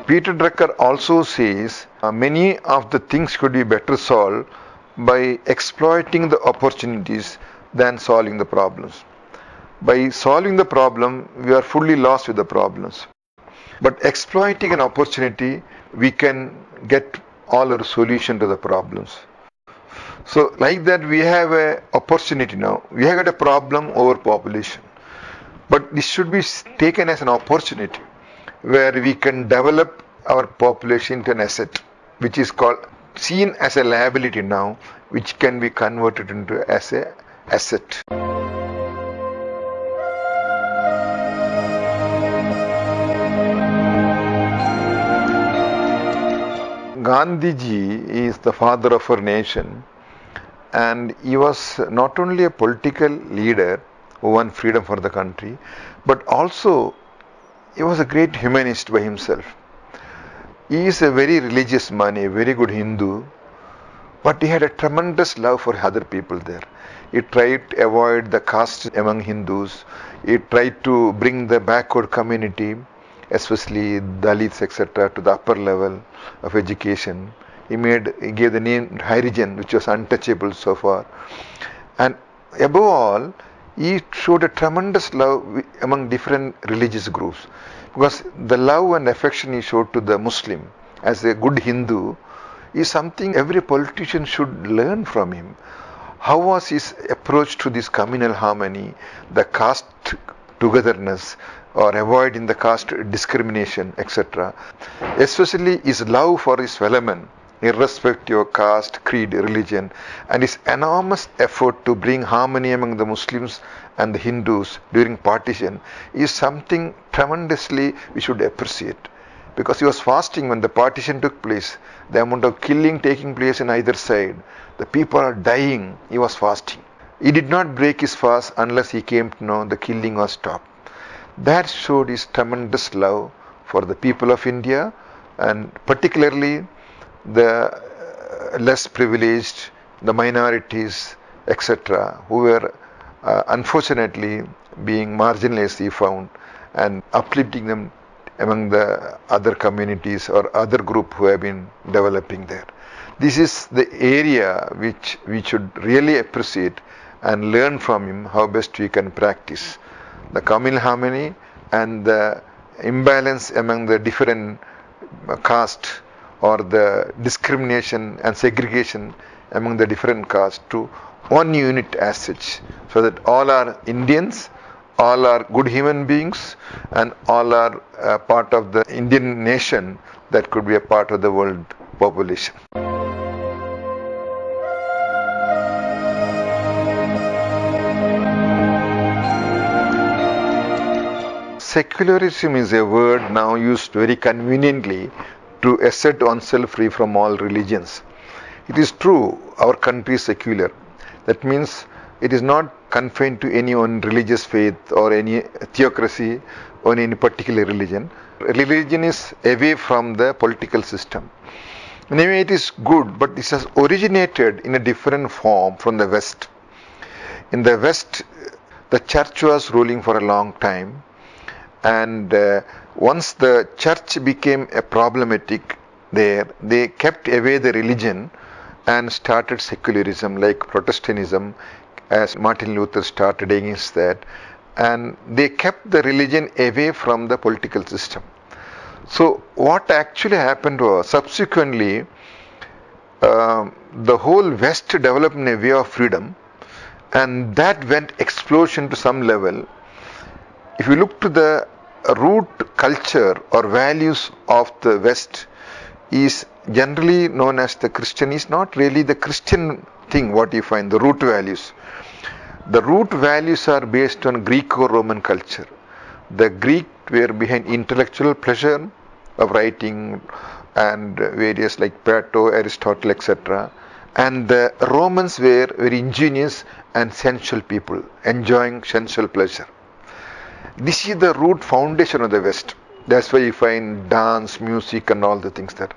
Peter Drucker also says many of the things could be better solved by exploiting the opportunities than solving the problems. By solving the problem, we are fully lost with the problems. But exploiting an opportunity, we can get all our solution to the problems. So like that, we have an opportunity now. We have got a problem over population. But this should be taken as an opportunity where we can develop our population into an asset, which is called seen as a liability now, which can be converted into as a asset. Gandhiji is the father of our nation, and he was not only a political leader who won freedom for the country, but also he was a great humanist by himself. He is a very religious man, a very good Hindu, but he had a tremendous love for other people there. He tried to avoid the caste among Hindus. He tried to bring the backward community, especially Dalits, etc., to the upper level of education. He gave the name Harijan, which was untouchable so far. And above all, he showed a tremendous love among different religious groups. Because the love and affection he showed to the Muslim as a good Hindu is something every politician should learn from him. How was his approach to this communal harmony, the caste togetherness, or avoiding the caste discrimination, etc. Especially his love for his fellow men, irrespective of caste, creed, religion, and his enormous effort to bring harmony among the Muslims and the Hindus during partition is something tremendously we should appreciate. Because he was fasting when the partition took place, the amount of killing taking place in either side, the people are dying, he was fasting. He did not break his fast unless he came to know the killing was stopped. That showed his tremendous love for the people of India, and particularly the less privileged, the minorities, etc., who were unfortunately being marginalized, he found, and uplifting them among the other communities or other group who have been developing there. This is the area which we should really appreciate and learn from him how best we can practice the communal harmony and the imbalance among the different caste or the discrimination and segregation among the different castes to one unit as such, so that all are Indians, all are good human beings, and all are part of the Indian nation that could be a part of the world population. Secularism is a word now used very conveniently to assert oneself free from all religions. It is true, our country is secular. That means it is not confined to any one religious faith or any theocracy or any particular religion. Religion is away from the political system. Anyway, it is good, but this has originated in a different form from the West. In the West, the church was ruling for a long time, and once the church became a problematic there, they kept away the religion and started secularism like Protestantism, as Martin Luther started against that, and they kept the religion away from the political system. So what actually happened was, subsequently, the whole West developed in a way of freedom, and that went explosion to some level. If you look to the root culture or values of the West, is generally known as the Christian, is not really the Christian thing what you find, the root values. The root values are based on Greco-Roman culture. The Greek were behind intellectual pleasure of writing and various like Plato, Aristotle, etc. And the Romans were very ingenious and sensual people, enjoying sensual pleasure. This is the root foundation of the West. That's why you find dance, music and all the things there.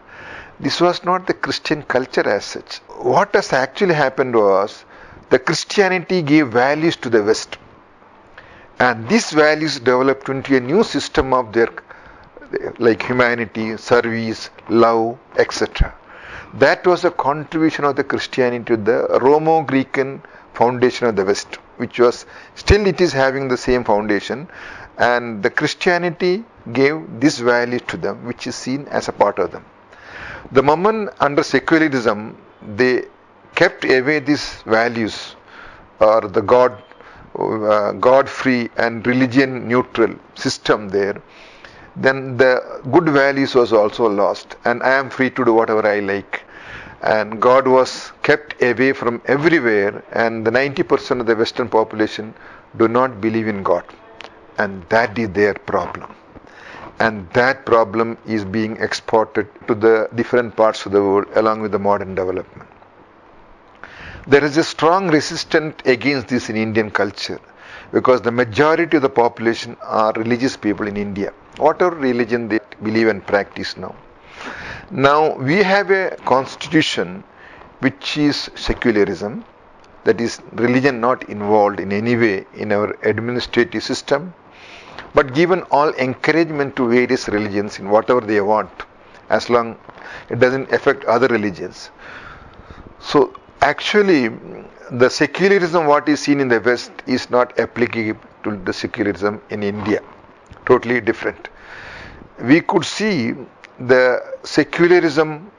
This was not the Christian culture as such. What has actually happened was, the Christianity gave values to the West. And these values developed into a new system of their, like humanity, service, love, etc. That was a contribution of the Christianity to the Romo-Greek foundation of the West, which was, still it is having the same foundation, and the Christianity gave this value to them, which is seen as a part of them. The moment under secularism, they kept away these values, or the God-free and religion-neutral system there, then the good values was also lost, and I am free to do whatever I like. And God was kept away from everywhere, and the 90% of the Western population do not believe in God. And that is their problem. And that problem is being exported to the different parts of the world along with the modern development. There is a strong resistance against this in Indian culture, because the majority of the population are religious people in India, whatever religion they believe and practice now. Now we have a constitution which is secularism, that is religion not involved in any way in our administrative system, but given all encouragement to various religions in whatever they want, as long it doesn't affect other religions. So actually the secularism what is seen in the West is not applicable to the secularism in India. Totally different. We could see the secularism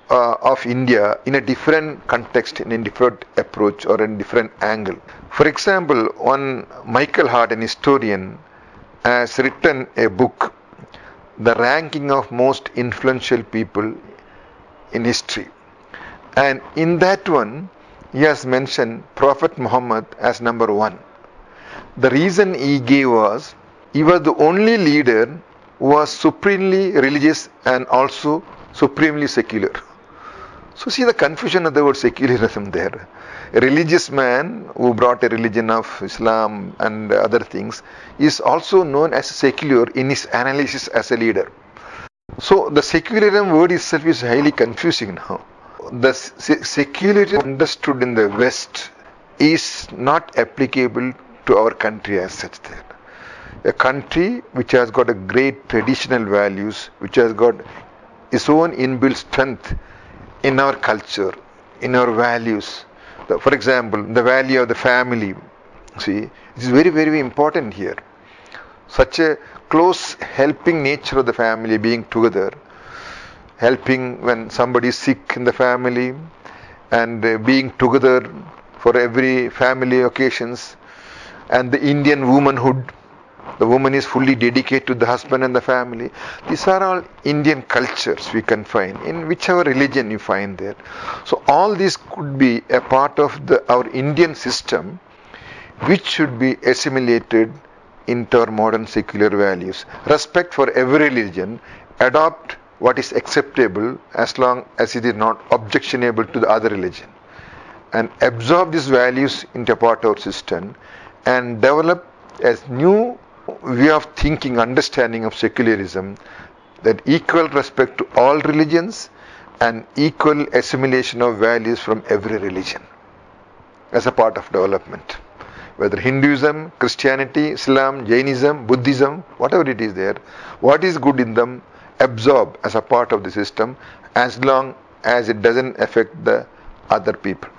of India in a different context, in a different approach or in a different angle. For example, one Michael Hart, an historian, has written a book, The Ranking of Most Influential People in History. And in that one, he has mentioned Prophet Muhammad as number 1. The reason he gave was, he was the only leader who was supremely religious and also supremely secular. So see the confusion of the word secularism there. A religious man who brought a religion of Islam and other things is also known as secular in his analysis as a leader. So the secularism word itself is highly confusing now. The secularism understood in the West is not applicable to our country as such there. A country which has got a great traditional values, which has got its own inbuilt strength in our culture, in our values. For example, the value of the family. See, it is very, very important here. Such a close helping nature of the family, being together, helping when somebody is sick in the family, and being together for every family occasions, and the Indian womanhood. The woman is fully dedicated to the husband and the family. These are all Indian cultures we can find in whichever religion you find there. So all this could be a part of our Indian system, which should be assimilated into our modern secular values. Respect for every religion, adopt what is acceptable as long as it is not objectionable to the other religion, and absorb these values into a part of our system and develop a new way of thinking, understanding of secularism, that equal respect to all religions and equal assimilation of values from every religion as a part of development. Whether Hinduism, Christianity, Islam, Jainism, Buddhism, whatever it is there, what is good in them, absorb as a part of the system as long as it doesn't affect the other people.